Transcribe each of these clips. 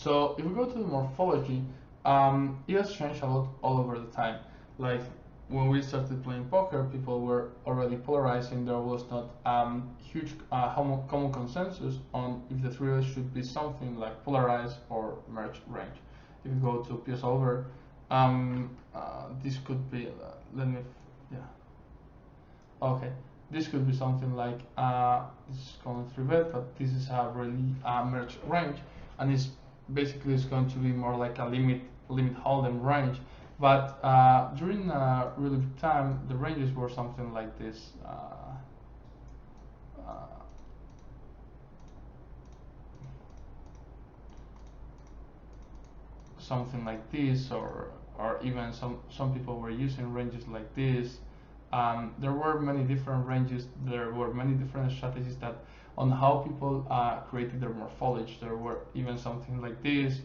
So if we go to the morphology, it has changed a lot all over the time. Like when we started playing poker, people were already polarizing. There was not huge common consensus on if the three should be something like polarized or merge range. If you go to Pio Solver, this could be. Let me, yeah. Okay, this could be something like this is called 3-bet, but this is a really merge range, and it's basically it's going to be more like a limit hold'em range. But during really big time, the ranges were something like this. Something like this, or even some people were using ranges like this. There were many different ranges. There were many different strategies that on how people created their morphology. There were even something like this.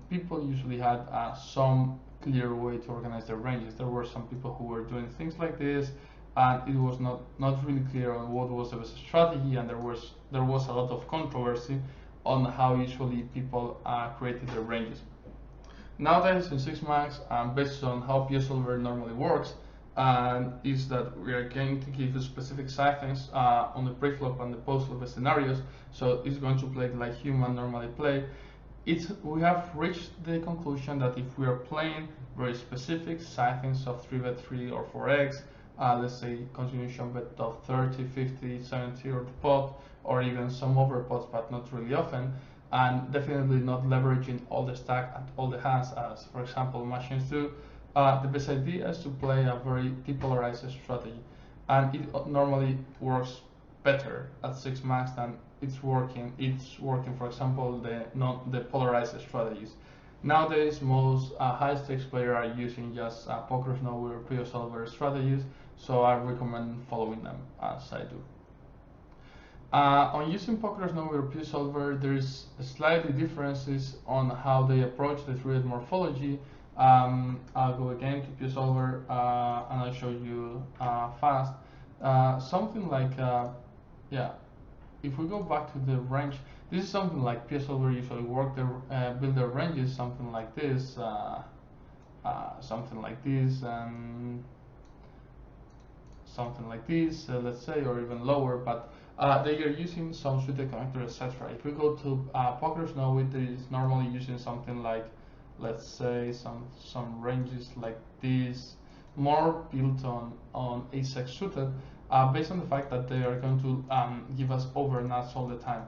People usually had some clear way to organize their ranges. There were some people who were doing things like this, and it was not really clear on what was the best strategy, and there was a lot of controversy on how usually people created their ranges. Nowadays in 6max, based on how Pio Solver normally works, is that we are going to give you specific siphons on the preflop and the postflop scenarios. So it's going to play like human normally play. We have reached the conclusion that if we are playing very specific siphons of 3-bet 3 or 4x, let's say continuation bet of 30, 50, 70 or the pot, or even some overpots, but not really often, and definitely not leveraging all the stack and all the hands as, for example, machines do. The best idea is to play a very depolarized strategy, and it normally works better at 6max than it's working, for example, the polarized strategies. Nowadays, most high stakes players are using just Poker Snowy or Pio Solver strategies, so I recommend following them as I do. On using Poker Snowy or Pio Solver, there is slightly differences on how they approach the 3-bet morphology. I'll go again to Pio Solver and I'll show you fast. Something like, yeah, if we go back to the range, this is something like Pio Solver usually build their ranges, something like this, something like this, and something like this, let's say, or even lower, but they are using some suited connector, etc. If we go to Poker Snowy, it is normally using something like, let's say, some ranges like this, more built on ace-X suited, based on the fact that they are going to give us overnuts all the time.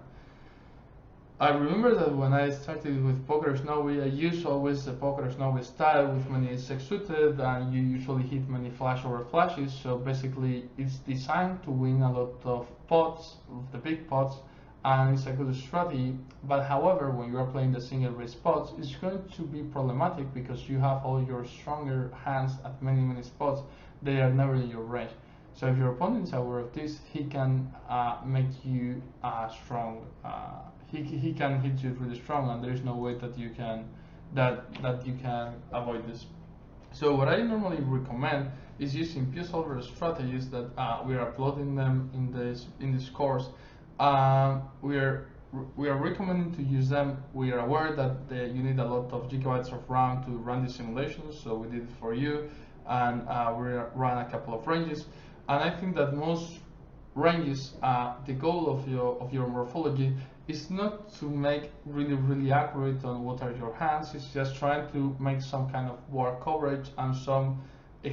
I remember that when I started with Poker Snowy, I used always the Poker Snowy style with many ace-X suited, and you usually hit many flash over flashes. So basically, it's designed to win a lot of pots, the big pots, and it's a good strategy. But however, when you are playing the single raise pots, it's going to be problematic because you have all your stronger hands at many spots. They are never in your range. So if your opponent is aware of this, he can make you strong. He can hit you really strong, and there is no way that you can avoid this. So what I normally recommend is using Pio Solver strategies that we are uploading them in this course. We are recommending to use them. We are aware that you need a lot of gigabytes of RAM to run these simulations, so we did it for you, and we ran a couple of ranges. And I think that most ranges, the goal of your morphology is not to make really accurate on what are your hands. It's just trying to make some kind of war coverage and some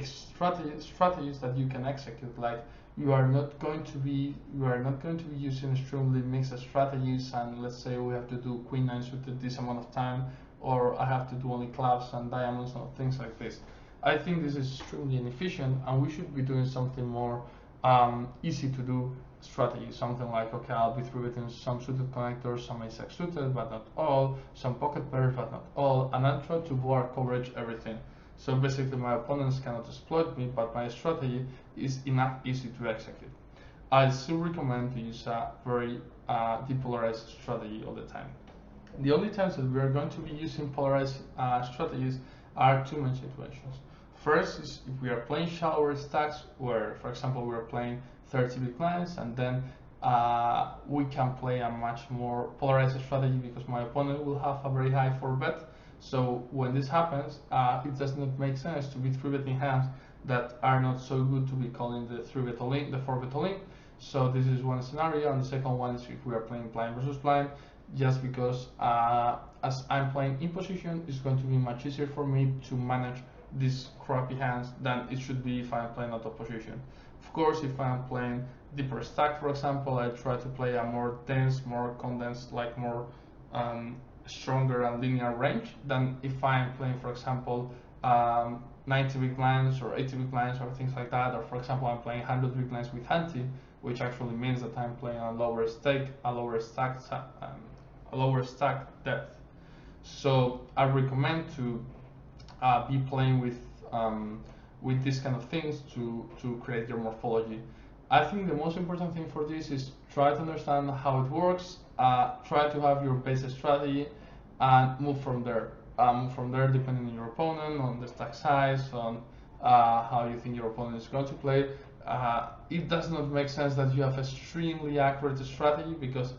strategies that you can execute. Like you are not going to be using extremely mixed strategies, and let's say we have to do queen 9 suited this amount of time, or I have to do only clubs and diamonds and things like this. I think this is extremely inefficient, and we should be doing something more easy to do strategy, something like, okay, I'll be through some suited connectors, some ace-X suited, but not all, some pocket pairs, but not all, and I'll try to war coverage everything. So basically my opponents cannot exploit me, but my strategy is enough easy to execute. I still recommend to use a very depolarized strategy all the time. The only times that we are going to be using polarized strategies are two main situations. First is if we are playing shallower stacks where, for example, we are playing 30 big blinds and then we can play a much more polarized strategy because my opponent will have a very high 4-bet. So when this happens, it does not make sense to be 3-betting hands that are not so good to be calling the 3-bet all-in, the 4-bet all-in. So this is one scenario, and the second one is if we are playing blind versus blind, just because as I'm playing in position, it's going to be much easier for me to manage these crappy hands than it should be if I'm playing out of position. Of course, if I'm playing deeper stack, for example, I try to play a more dense, more condensed, like more stronger and linear range than if I'm playing, for example, 90 big blinds or 80 big blinds or things like that. Or for example, I'm playing 100 big blinds with ante, which actually means that I'm playing a lower stake, a lower stack depth. So I recommend to be playing with these kind of things to create your morphology. I think the most important thing for this is try to understand how it works, try to have your basic strategy, and move from there. Move from there depending on your opponent, on the stack size, on how you think your opponent is going to play. It does not make sense that you have extremely accurate strategy because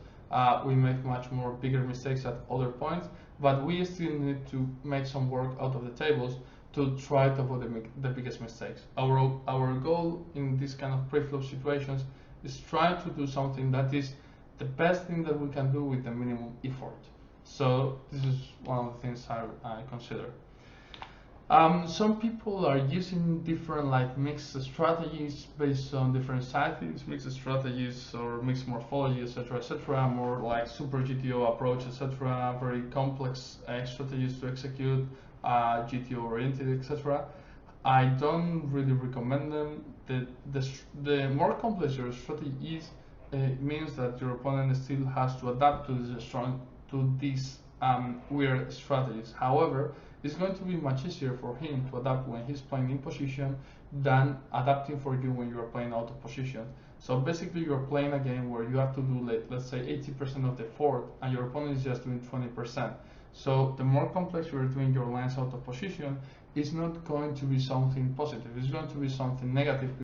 we make much more bigger mistakes at other points, but we still need to make some work out of the tables to try to avoid the biggest mistakes. Our goal in this kind of pre-flop situations is trying to do something that is the best thing that we can do with the minimum effort. So this is one of the things I consider. Some people are using different like mixed strategies based on different sizes, mixed strategies or mixed morphology, etc., more like super GTO approach, etc., very complex strategies to execute, GTO oriented, etc. I don't really recommend them. The more complex your strategy is, it means that your opponent still has to adapt to these weird strategies. However, it's going to be much easier for him to adapt when he's playing in position than adapting for you when you are playing out of position. So basically, you're playing a game where you have to do, let's say, 80% of the effort, and your opponent is just doing 20%. So the more complex you're doing your lines out of position, it's not going to be something positive. It's going to be something negative.